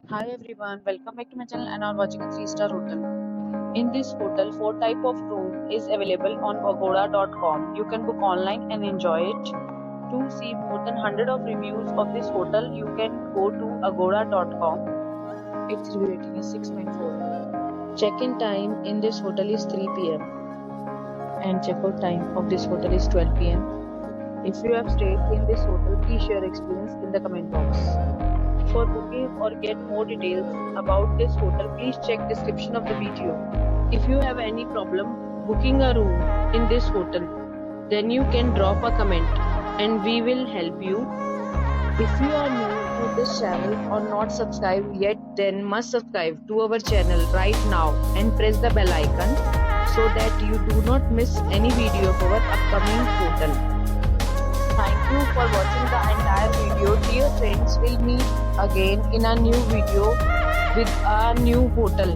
Hi everyone, welcome back to my channel and are watching a 3-star hotel. In this hotel, 4 type of room is available on agoda.com. You can book online and enjoy it. To see more than 100 of reviews of this hotel, you can go to agoda.com. Its review rating is 6.4. Check-in time in this hotel is 3 p.m. and check-out time of this hotel is 12 p.m. If you have stayed in this hotel, please share your experience in the comment box. For booking or get more details about this hotel, please check description of the video. If you have any problem booking a room in this hotel, then you can drop a comment and we will help you. If you are new to this channel or not subscribed yet, then must subscribe to our channel right now and press the bell icon so that you do not miss any video of our upcoming hotel. Thank you for watching the entire video. Dear friends, we'll meet again in a new video with a new hotel.